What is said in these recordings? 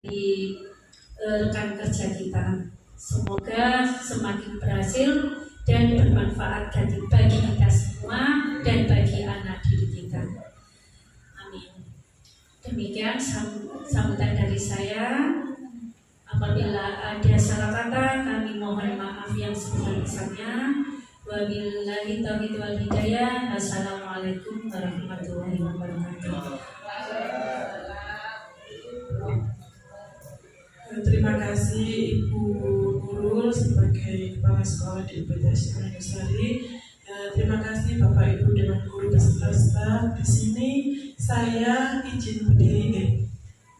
di rekan kerja kita. Semoga semakin berhasil dan bermanfaat bagi kita semua dan bagi anak didik kita. Amin. Demikian sambutan dari saya. Apabila ada salah kata, kami mohon maaf yang sebesar-besarnya. Wabillahi taufiq wal hidayah. Assalamualaikum warahmatullahi wabarakatuh. Terima kasih Ibu Nurul sebagai Kepala Sekolah di UPTS Nusari. Terima kasih Bapak Ibu Dewan Guru beserta staf. Di sini saya izin berdiri.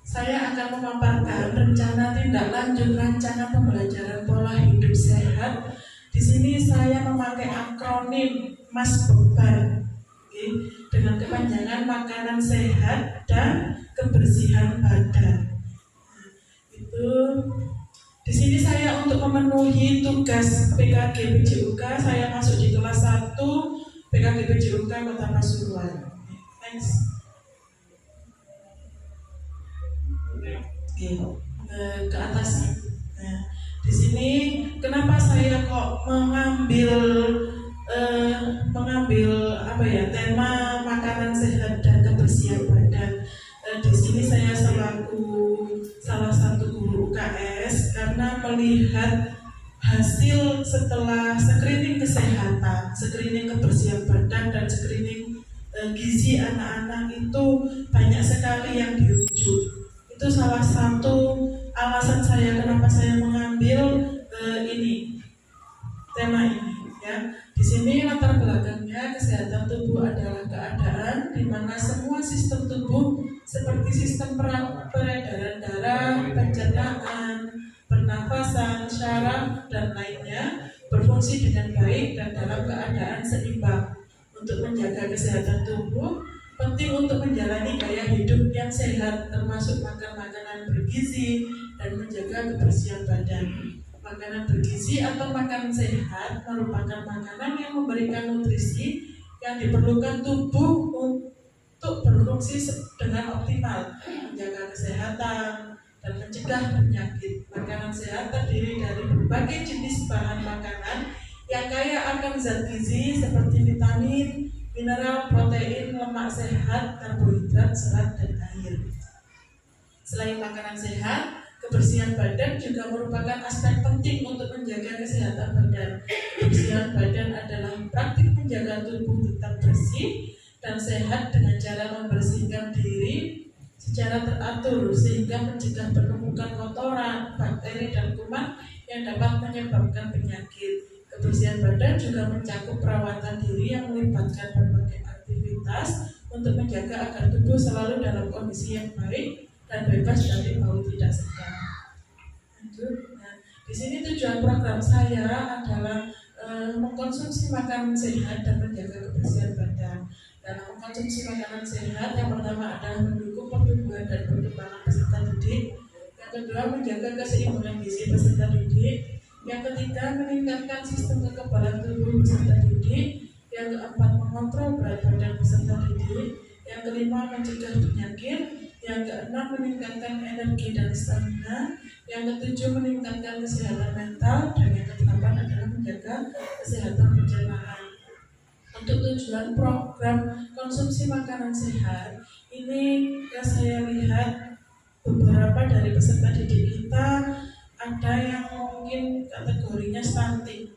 Saya akan memaparkan rencana tindak lanjut rancangan pembelajaran pola hidup sehat. Di sini saya memakai akronim MASBEBAN dengan kepanjangan makanan sehat dan kebersihan badan. Di sini saya untuk memenuhi tugas PKG PJUK, saya masuk di kelas 1 PKG PJUK Kota Pasuruan. Next. Ke atas. Nah, di sini kenapa saya kok mengambil tema makanan sehat dan kebersihan badan. Di sini saya selaku salah satu guru UKS karena melihat hasil setelah screening kesehatan, screening kebersihan badan dan screening gizi anak-anak itu banyak sekali yang dirujuk. Itu salah satu alasan saya kenapa saya mengambil tema ini. Ya, di sini latar belakangnya kesehatan tubuh adalah keadaan di mana semua sistem tubuh seperti sistem peredaran darah, pencernaan, pernafasan, syaraf dan lainnya berfungsi dengan baik dan dalam keadaan seimbang. Untuk menjaga kesehatan tubuh, penting untuk menjalani gaya hidup yang sehat, termasuk makan makanan bergizi dan menjaga kebersihan badan. Makanan bergizi atau makanan sehat merupakan makanan yang memberikan nutrisi yang diperlukan tubuh untuk berfungsi dengan optimal, menjaga kesehatan dan mencegah penyakit. Makanan sehat terdiri dari berbagai jenis bahan makanan yang kaya akan zat gizi seperti vitamin, mineral, protein, lemak sehat, karbohidrat, serat, dan air. Selain makanan sehat, kebersihan badan juga merupakan aspek penting untuk menjaga kesehatan badan. Kebersihan badan adalah praktik menjaga tubuh tetap bersih dan sehat dengan cara membersihkan diri secara teratur sehingga mencegah penumpukan kotoran, bakteri, dan kuman yang dapat menyebabkan penyakit. Kebersihan badan juga mencakup perawatan diri yang melibatkan berbagai aktivitas untuk menjaga agar tubuh selalu dalam kondisi yang baik dan bebas dari bau tidak sedap. Nah, di sini tujuan program saya adalah mengkonsumsi makanan sehat dan menjaga kebersihan badan. Dalam mengkonsumsi makanan sehat, yang pertama adalah mendukung pertumbuhan dan perkembangan peserta didik. Yang kedua, menjaga keseimbangan gizi peserta didik. Yang ketiga, meningkatkan sistem kekebalan tubuh peserta didik. Yang keempat, mengontrol berat badan peserta didik. Yang kelima, mencegah penyakit. Yang keenam, meningkatkan energi dan stamina. Yang ketujuh, meningkatkan kesehatan mental. Dan yang kedelapan adalah menjaga kesehatan pencernaan. Untuk tujuan program konsumsi makanan sehat, ini saya lihat beberapa dari peserta didik kita ada yang mungkin kategorinya stunting.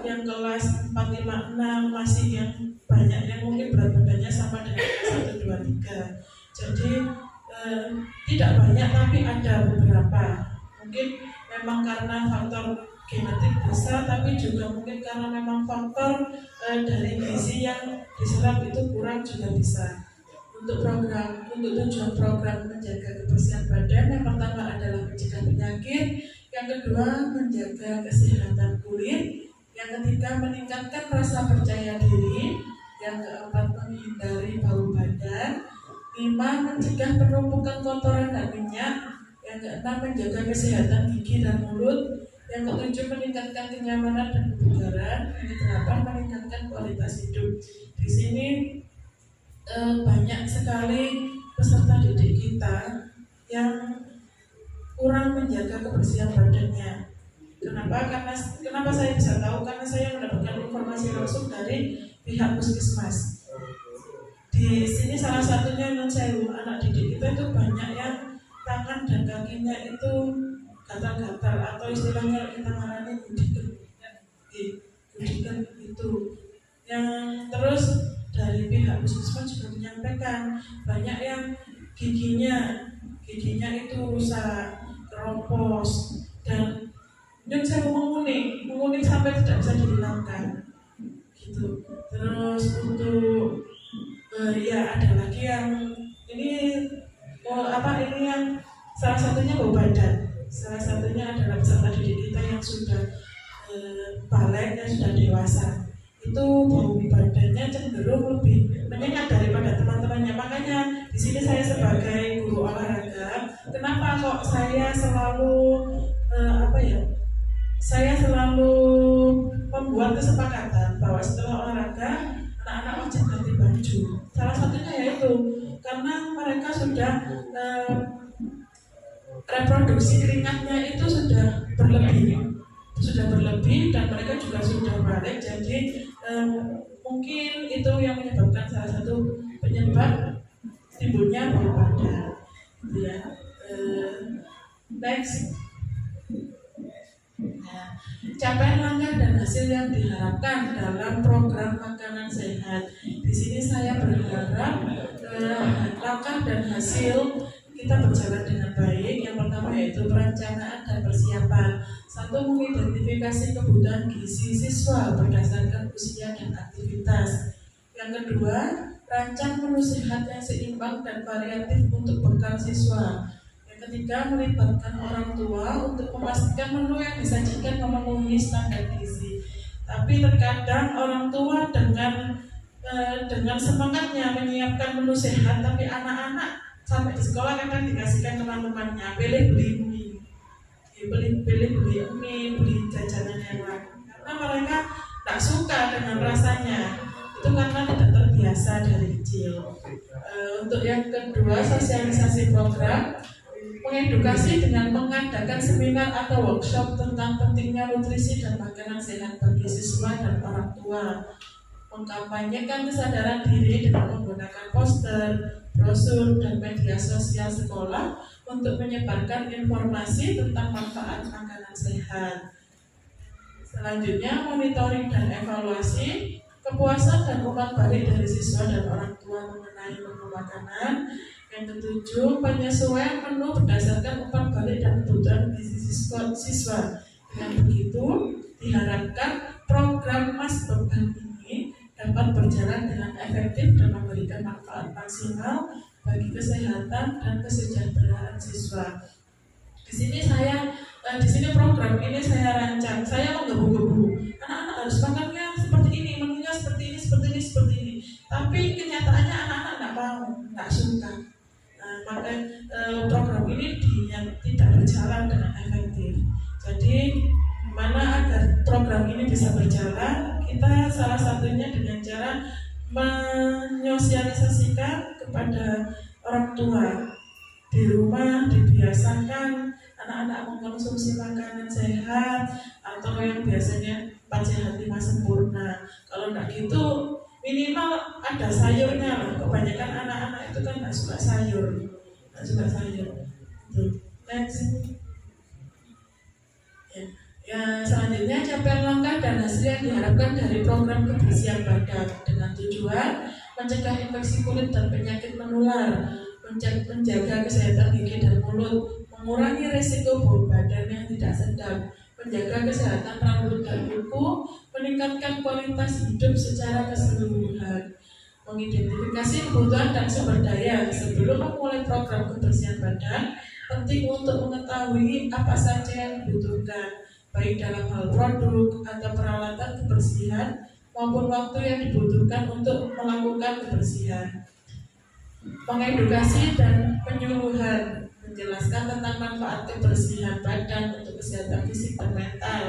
Yang kelas 4, 5, 6 masih yang banyak yang mungkin berat badannya sama dengan kelas 1, 2, 3. Jadi tidak banyak tapi ada beberapa. Mungkin memang karena faktor genetik besar, tapi juga mungkin karena memang faktor dari gizi yang diserap itu kurang juga bisa. Untuk tujuan program menjaga kebersihan badan, yang pertama adalah mencegah penyakit, yang kedua menjaga kesehatan kulit, yang ketiga meningkatkan rasa percaya diri, yang keempat menghindari bau badan, 5 mencegah penumpukan kotoran dan minyak, yang keenam menjaga kesehatan gigi dan mulut, yang ketujuh meningkatkan kenyamanan dan kebugaran, yang kedelapan meningkatkan kualitas hidup. Di sini banyak sekali peserta didik kita yang menjaga kebersihan badannya. Kenapa saya bisa tahu? Karena saya mendapatkan informasi langsung dari pihak puskesmas. Di sini salah satunya anak didik kita itu banyak yang tangan dan kakinya itu gatal-gatal atau istilahnya kita ngarani gudikan itu. Yang terus dari pihak puskesmas juga menyampaikan banyak yang giginya itu rusak, keropos, dan yang saya menguning sampai tidak bisa dihilangkan gitu. Terus untuk ya ada lagi yang ini yang salah satunya bau badan. Salah satunya adalah peserta didik kita yang sudah balik dan sudah dewasa. Itu bau badannya cenderung lebih menyengat daripada teman-temannya. Makanya di sini saya sebagai guru olahraga, kenapa kok saya selalu saya selalu membuat kesepakatan bahwa setelah olahraga anak-anak wajib ganti baju. Salah satunya yaitu karena mereka sudah reproduksi keringatnya itu sudah berlebih dan mereka juga sudah balik. Jadi mungkin itu yang menyebabkan salah satu penyebab timbulnya bau badan. Ya, next. Capaian langkah dan hasil yang diharapkan dalam program makanan sehat. Di sini saya berharap langkah dan hasil kita berjalan dengan baik. Yang pertama yaitu perencanaan dan persiapan. Satu, mengidentifikasi kebutuhan gizi siswa berdasarkan usia dan aktivitas. Yang kedua, rancang menu sehat yang seimbang dan variatif untuk bekal siswa. Ketiga, melibatkan orang tua untuk memastikan menu yang disajikan memenuhi standar gizi. Tapi terkadang orang tua dengan semangatnya menyiapkan menu sehat, tapi anak-anak sampai di sekolah kadang dikasihkan teman-temannya beli mie, beli jajanan yang lain, karena mereka tak suka dengan rasanya. Itu karena tidak terbiasa dari kecil. Untuk yang kedua, sosialisasi program. Mengedukasi dengan mengadakan seminar atau workshop tentang pentingnya nutrisi dan makanan sehat bagi siswa dan orang tua. Mengkampanyekan kesadaran diri dengan menggunakan poster, brosur, dan media sosial sekolah untuk menyebarkan informasi tentang manfaat makanan sehat. Selanjutnya, monitoring dan evaluasi kepuasan dan umpan balik dari siswa dan orang tua mengenai menu makanan. Yang ketujuh, penyesuaian menu berdasarkan umpan balik dan kebutuhan gizi siswa. Dengan begitu, diharapkan program Mas Beban ini dapat berjalan dengan efektif dan memberikan manfaat maksimal bagi kesehatan dan kesejahteraan siswa. Di sini program ini saya rancang, saya menggebu-gebu. Anak-anak harus makannya seperti ini, menunya seperti ini. Tapi kenyataannya anak-anak nggak suka. Maka program ini tidak berjalan dengan efektif. Jadi mana agar program ini bisa berjalan, kita salah satunya dengan cara menyosialisasikan kepada orang tua. Di rumah dibiasakan anak-anak mengkonsumsi makanan sehat atau yang biasanya 4 sehat 5 sempurna. Kalau enggak gitu, minimal ada sayurnya lah. Kebanyakan anak-anak itu kan nggak suka sayur. Next. Ya, selanjutnya capaian langkah dan hasil yang diharapkan dari program kebersihan badan dengan tujuan mencegah infeksi kulit dan penyakit menular, menjaga kesehatan gigi dan mulut, mengurangi risiko bau badan yang tidak sedap, menjaga kesehatan rambut dan kuku, meningkatkan kualitas hidup secara keseluruhan, mengidentifikasi kebutuhan dan sumber daya. Sebelum memulai program kebersihan badan, penting untuk mengetahui apa saja yang dibutuhkan, baik dalam hal produk atau peralatan kebersihan maupun waktu yang dibutuhkan untuk melakukan kebersihan. Mengedukasi dan penyuluhan, menjelaskan tentang manfaat kebersihan badan untuk kesehatan fisik dan mental,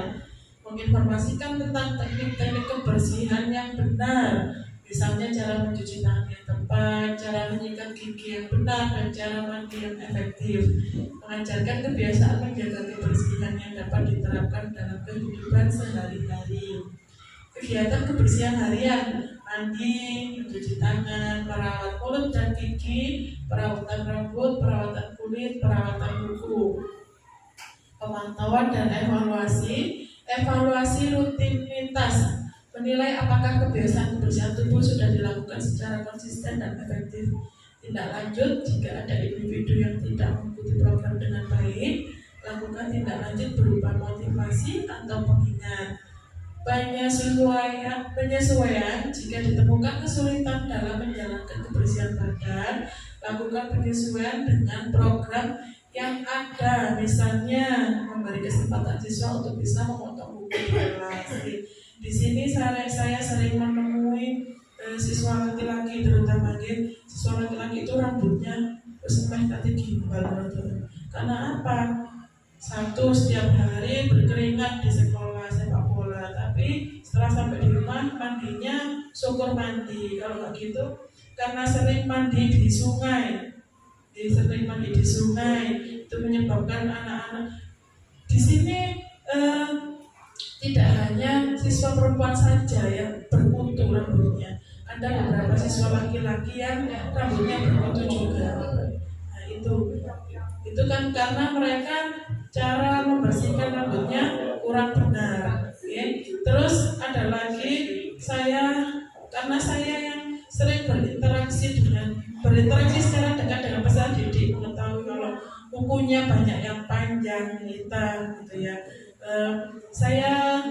menginformasikan tentang teknik-teknik kebersihan yang benar, Misalnya cara mencuci tangan yang tepat, cara menyikat gigi yang benar, dan cara mandi yang efektif. Mengajarkan kebiasaan menjaga kebersihan yang dapat diterapkan dalam kehidupan sehari-hari. Kegiatan kebersihan harian, mandi, mencuci tangan, merawat mulut dan gigi, perawatan rambut, perawatan kulit, perawatan kuku. Pemantauan dan evaluasi, evaluasi rutinitas, menilai apakah kebiasaan kebersihan tubuh sudah dilakukan secara konsisten dan efektif. Tindak lanjut, jika ada individu yang tidak mengikuti program dengan baik, lakukan tindak lanjut berupa motivasi atau pengingat. Penyesuaian, jika ditemukan kesulitan dalam menjalankan kebersihan badan, lakukan penyesuaian dengan program yang ada, misalnya memberi kesempatan siswa untuk bisa memotong kuku di kelas. Di sini saya sering menemui siswa laki-laki, terutama siswa laki-laki itu rambutnya sampai nanti gimbal. Karena apa? Satu, setiap hari berkeringat di sekolah sepak bola, tapi setelah sampai di rumah mandinya syukur mandi. Kalau nggak gitu, karena sering mandi di sungai, itu menyebabkan anak-anak di sini tidak hanya siswa perempuan saja yang berkutu rambutnya, ada beberapa siswa laki-laki yang rambutnya berkutu juga. Nah, itu kan karena mereka cara membersihkan rambutnya kurang benar. Okay? Terus ada lagi karena saya yang sering berinteraksi secara dekat dengan peserta didik, mengetahui kalau kukunya banyak yang panjang, hitam, gitu ya. Saya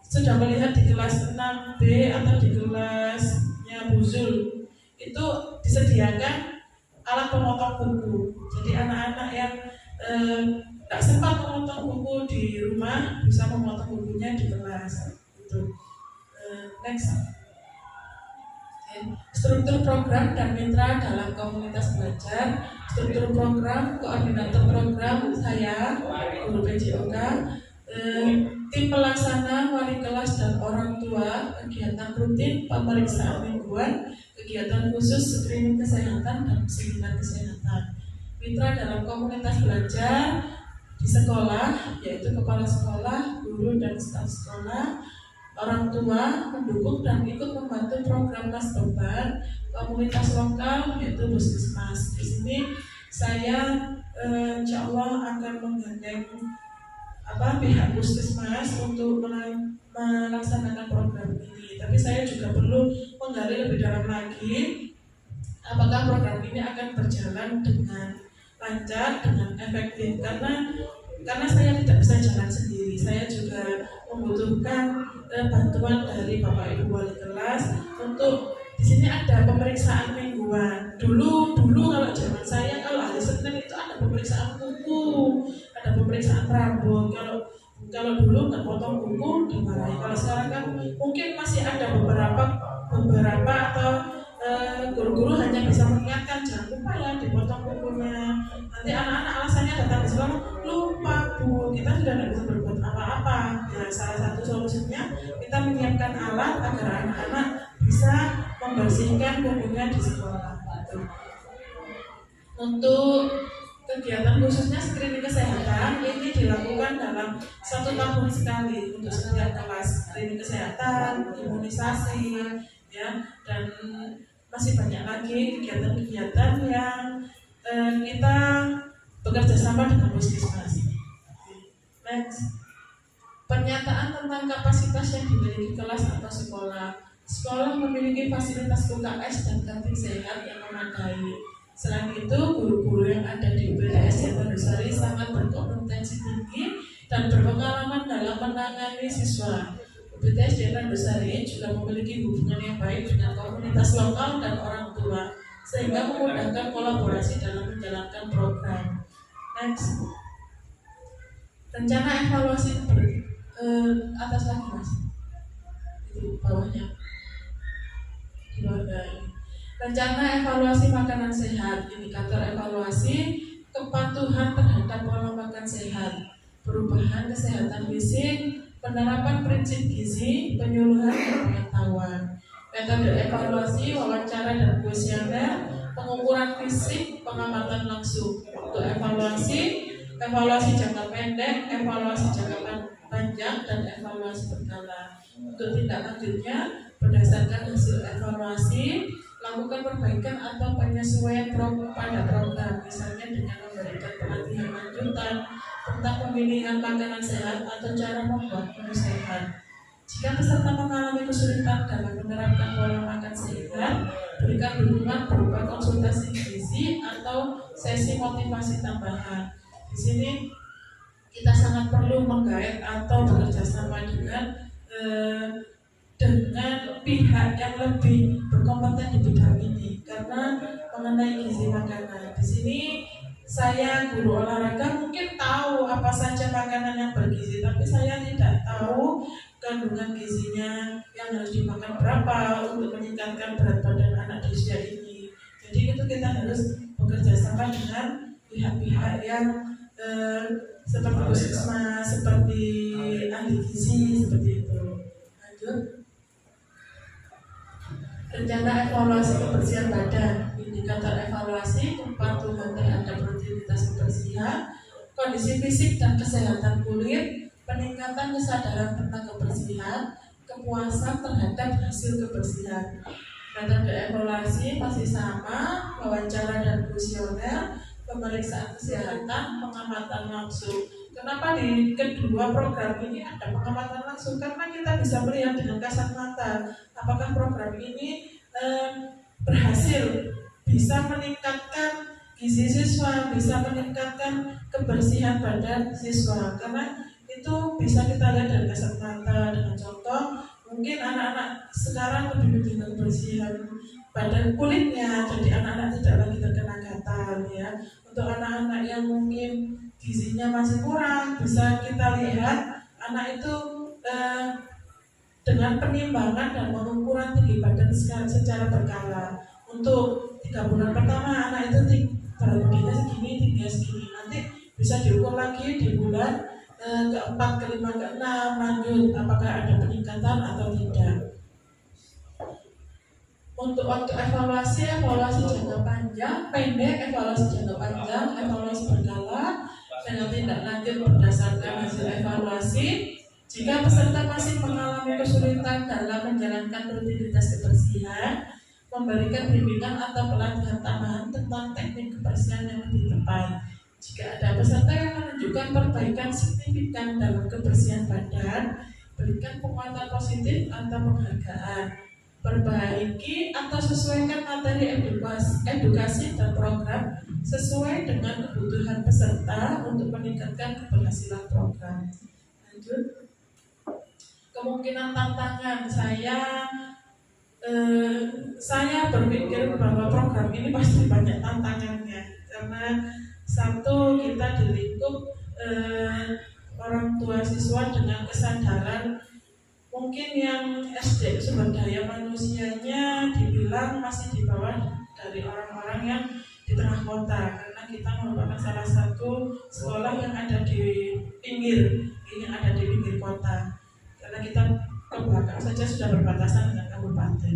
sudah melihat di kelas 6B atau di kelasnya Buzul itu disediakan alat pemotong kuku. Jadi anak-anak yang tak sempat memotong kuku di rumah bisa memotong kukunya di kelas. Itu. Next. Struktur program dan mitra dalam komunitas belajar. Struktur program, koordinator program saya, guru PJOK, tim pelaksana, wali kelas dan orang tua, kegiatan rutin, pemeriksaan mingguan, kegiatan khusus screening kesehatan dan seminar kesehatan. Mitra dalam komunitas belajar di sekolah, yaitu kepala sekolah, guru dan staf sekolah, orang tua mendukung dan ikut membantu program Mas-Toban, komunitas lokal yaitu Puskesmas. Di sini saya insya Allah akan menggandeng pihak Puskesmas untuk melaksanakan program ini. Tapi saya juga perlu menggali lebih dalam lagi apakah program ini akan berjalan dengan lancar, dengan efektif, karena saya tidak bisa jalan sendiri. Saya juga membutuhkan bantuan dari Bapak Ibu wali kelas untuk di sini ada pemeriksaan mingguan. Dulu kalau zaman saya, kalau hari Senin itu ada pemeriksaan kuku, ada pemeriksaan rambut. Kalau dulu nggak potong kuku dimarahi. Kalau sekarang kan mungkin masih ada beberapa atau guru-guru hanya bisa mengingatkan jangan lupa ya dipotong kukunya. Nanti anak-anak alasannya datang di sekolah, lupa Bu, kita sudah tidak bisa berbuat apa-apa. Ya, salah satu solusinya kita menyiapkan alat agar anak-anak bisa membersihkan kukunya di sekolah. Untuk kegiatan khususnya screening kesehatan ini dilakukan dalam 1 tahun sekali untuk setiap kelas. Screening kesehatan, imunisasi, ya, dan masih banyak lagi kegiatan-kegiatan yang kita bekerja sama dengan Puskesmas. Next. Pernyataan tentang kapasitas yang dimiliki kelas atau sekolah. Sekolah memiliki fasilitas UKS dan kantin sehat yang memadai. Selain itu, guru-guru yang ada di UPTS Jatandusari sangat berkompetensi tinggi dan berpengalaman dalam menangani siswa. UPTS Jatandusari juga memiliki hubungan yang baik dengan komunitas lokal dan orang tua, sehingga memudahkan kolaborasi dalam menjalankan program. Next. Rencana evaluasi atas lagi Mas. Itu bawahnya. Di bawah ini. Rencana evaluasi makanan sehat, indikator evaluasi kepatuhan terhadap pola makan sehat, perubahan kesehatan fisik, penerapan prinsip gizi, penyuluhan dan pengetahuan. metode evaluasi, wawancara dan kuesioner, pengukuran fisik, pengamatan langsung. Untuk evaluasi jangka pendek, evaluasi jangka panjang, dan evaluasi berkala. Untuk tindak lanjutnya, berdasarkan hasil evaluasi, lakukan perbaikan atau penyesuaian pada program, misalnya dengan memberikan pelatihan lanjutan tentang pemilihan makanan sehat atau cara membuat menu sehat. Jika peserta mengalami kesulitan dalam menerapkan pola makan sehat, berikan dukungan berupa konsultasi gizi atau sesi motivasi tambahan. Di sini kita sangat perlu menggait atau bekerja sama dengan pihak yang lebih berkompeten di bidang ini, karena mengenai gizi makanan. Di sini saya guru olahraga mungkin tahu apa saja makanan yang bergizi, tapi saya tidak tahu kandungan gizinya yang harus dimakan berapa untuk meningkatkan berat badan anak di usia ini. Jadi itu kita harus bekerja sama dengan pihak-pihak yang seperti puskesmas, seperti ahli gizi, seperti itu. Lanjut. Rencana evaluasi kebersihan badan, indikator evaluasi kepatuhan terhadap rutinitas kebersihan, kondisi fisik dan kesehatan kulit, peningkatan kesadaran tentang kebersihan, kepuasan terhadap hasil kebersihan. Metode evaluasi masih sama, wawancara dan kuesioner, pemeriksaan kesehatan, pengamatan langsung. Kenapa di kedua program ini ada pengamatan langsung? Karena kita bisa melihat dengan kasat mata apakah program ini berhasil, bisa meningkatkan gizi siswa, bisa meningkatkan kebersihan badan siswa. Karena itu bisa kita lihat dari kasat mata. Dengan contoh, mungkin anak-anak sekarang lebih penting kebersihan badan kulitnya, jadi anak-anak tidak lagi terkena gatal ya. Untuk anak-anak yang mungkin gizinya masih kurang, bisa kita lihat anak itu dengan penimbangan dan pengukuran tinggi badan secara berkala. Untuk 3 bulan pertama anak itu berat badannya segini, tingginya segini. Nanti bisa diukur lagi di bulan ke-4, ke-5, ke-6, lanjut apakah ada peningkatan atau tidak. Untuk waktu evaluasi jangka panjang, pendek, evaluasi jangka panjang, evaluasi berkala, dengan tindak lanjut berdasarkan hasil evaluasi. Jika peserta masih mengalami kesulitan dalam menjalankan rutinitas kebersihan, memberikan bimbingan atau pelatihan tambahan tentang teknik kebersihan yang lebih tepat. Jika ada peserta yang menunjukkan perbaikan signifikan dalam kebersihan badan, berikan penguatan positif atau penghargaan. Perbaiki atau sesuaikan materi edukasi dan program sesuai dengan kebutuhan peserta untuk meningkatkan keberhasilan program. Lanjut. Kemungkinan tantangan saya berpikir bahwa program ini pasti banyak tantangannya, karena satu, kita di lingkup orang tua siswa dengan kesadaran mungkin yang SD sumber daya manusianya dibilang masih di bawah dari orang-orang yang di tengah kota, karena kita merupakan salah satu sekolah yang ada di pinggir kota, karena kita ke belakang saja sudah berbatasan dengan kabupaten.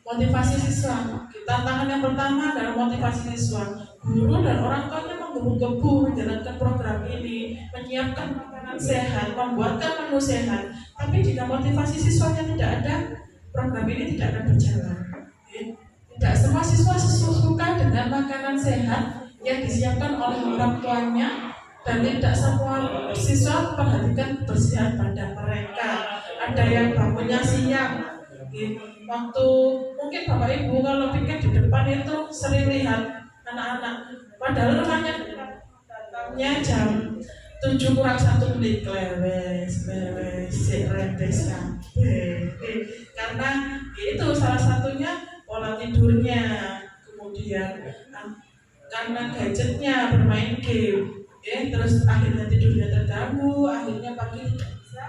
Motivasi siswa, tantangan yang pertama adalah motivasi siswa. Guru dan orang tuanya menggebu-gebu menjalankan program ini, menyiapkan makanan sehat, membuatkan menu sehat. Tapi jika motivasi siswanya tidak ada, program ini tidak akan berjalan. Tidak semua siswa suka dengan makanan sehat yang disiapkan oleh orang tuanya, dan tidak semua siswa memperhatikan kebersihan badan mereka. Ada yang bangunnya siang. Waktu mungkin Bapak Ibu kalau pikir di depan itu sering lihat anak-anak, padahal rumahnya datangnya jam 7:kurang 1 menit lewes karena itu salah satunya pola tidurnya, kemudian karena gadgetnya, bermain game, terus akhirnya tidurnya terganggu, akhirnya pagi tidak bisa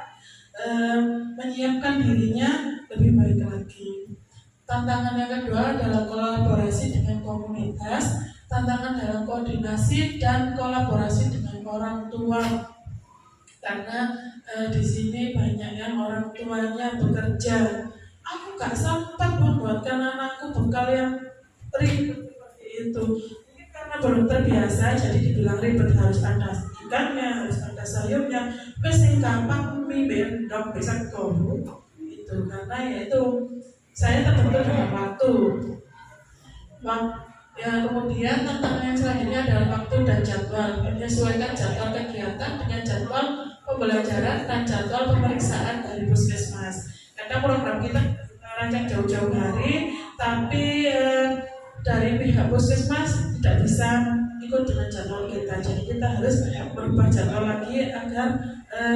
menyiapkan dirinya lebih baik lagi. Tantangan yang kedua adalah kolaborasi dengan komunitas, tantangan dalam koordinasi dan kolaborasi dengan orang tua, karena di sini banyak yang orang tuanya bekerja aku gak sempat membuatkan anakku bekal yang ribet seperti itu. Mungkin karena belum terbiasa, jadi dibilang ribet, harus ada ikannya, harus ada sayurnya. Terus yang gampang mie bendok bisa koru itu, karena ya itu saya terbentur dengan waktu. Ya, kemudian tantangan yang selanjutnya adalah waktu dan jadwal. Menyesuaikan jadwal kegiatan dengan jadwal pembelajaran dan jadwal pemeriksaan dari puskesmas. Karena program kita rancang jauh-jauh hari, tapi dari pihak puskesmas tidak bisa ikut dengan jadwal kita. Jadi kita harus merubah jadwal lagi agar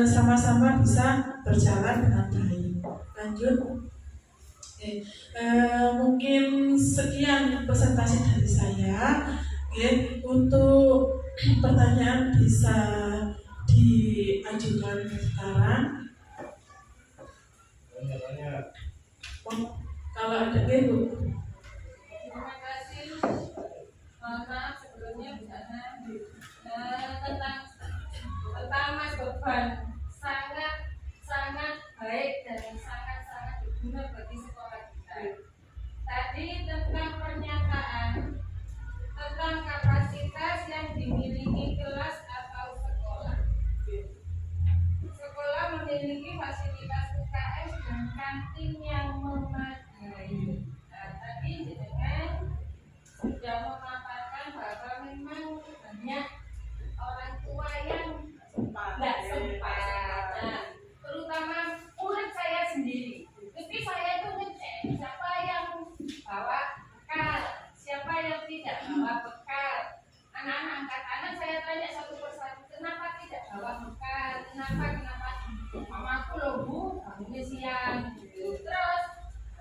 sama-sama bisa berjalan dengan baik. Lanjut. Mungkin sekian presentasi dari saya. Untuk pertanyaan bisa diajukan sekarang. Kalau ada Bu. Terima kasih. Mohon maaf sebelumnya Bu Sana. Tentang Mas Beban sangat baik dan sangat berguna bagi sekolah kita. Tadi tentang pernyataan tentang kapasitas yang dimiliki kelas atau sekolah. Sekolah memiliki fasilitas UKS dan kantin yang memadai. Nah, tadi jenengan sudah memaparkan bahwa memang banyak orang tua yang tidak sempat. Nah, terutama murid saya sendiri. Jadi saya itu ngecek siapa yang bawa bekal, siapa yang tidak bawa bekal. Anak-anak angkat anak saya tanya satu persatu, kenapa tidak bawa bekal? Kenapa? Mamaku loh Bu, bangunnya siang. Terus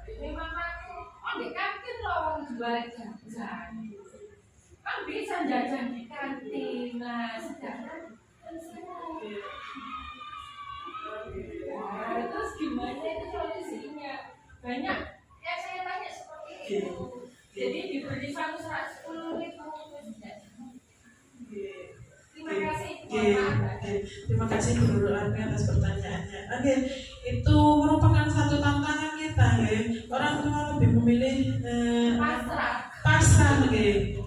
ini mamaku, di kantin loh jual jajan. Kan bisa jajan di kantin. Nah, sedangkan terus gimana itu solusinya? Banyak yang saya tanya seperti itu. Jadi diberi 110.000. Terima kasih. Terima kasih Bu Armi atas pertanyaannya. Oke, itu merupakan satu tantangan kita ya. Orang tua lebih memilih pasrah gitu.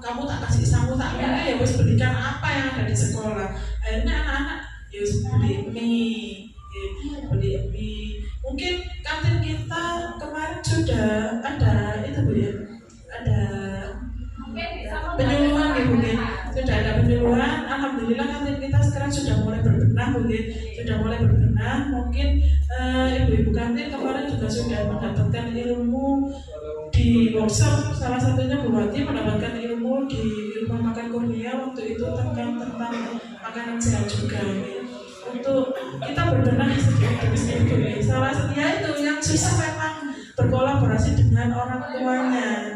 Kamu tak kasih samu tak milih ya wis belikan apa yang ada di sekolah. Akhirnya anak-anak ya wis beli mie. Mungkin kantin kita kemarin sudah ada itu Bu ya. Ada penyuluhan gitu ya. Sudah ada penyuluhan. Alhamdulillah kantin kita sekarang sudah mulai berbenah Bu ya. Sudah mulai berbenah. Mungkin ibu-ibu kantin kemarin juga sudah mendapatkan ilmu di workshop. Salah satunya Bu Wati mendapatkan ilmu di rumah makan Kurnia waktu itu tentang makanan sehat juga ya. Untuk kita berbenah sedikit demi salah satunya itu yang susah memang berkolaborasi dengan orang tuanya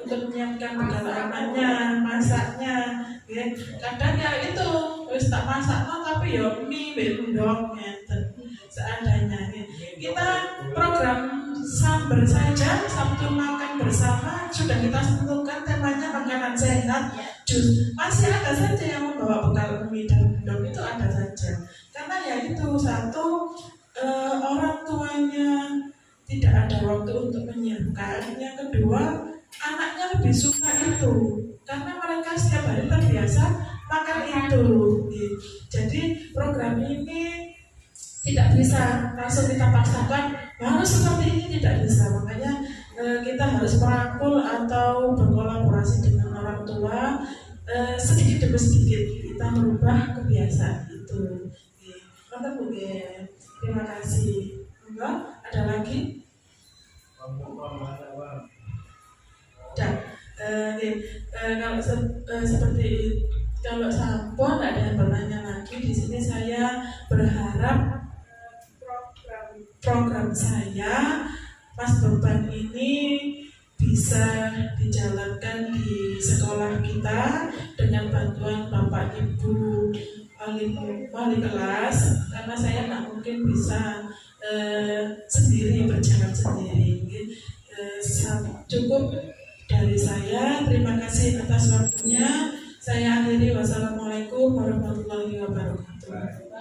untuk menyiapkan bekal anaknya, masaknya ya. Kadang ya itu wis tak masak tapi ya mie bendok seadanya ya. Kita program Samber saja Sabtu makan bersama sudah kita tentukan temanya makanan sehat. Masih ada saja yang membawa bekal mie dan bendok, itu ada saja. Karena ya itu satu orang tuanya tidak ada waktu untuk menyiapkan. Yang kedua, anaknya lebih suka itu karena mereka setiap hari terbiasa makan itu. Jadi program ini tidak bisa langsung kita paksakan harus seperti ini, tidak bisa. Makanya kita harus merangkul atau berkolaborasi dengan orang tua sedikit demi sedikit kita merubah kebiasaan itu. Terima kasih. Enggak? Ada lagi? Kalau sampun ada yang bertanya lagi di sini, saya berharap program saya Mas Beban ini bisa dijalankan di sekolah kita dengan bantuan Bapak Ibu wali kelas, karena saya tak mungkin bisa sendiri berjalan sendiri. Cukup dari saya. Terima kasih atas waktunya. Saya akhiri. Wassalamualaikum warahmatullahi wabarakatuh.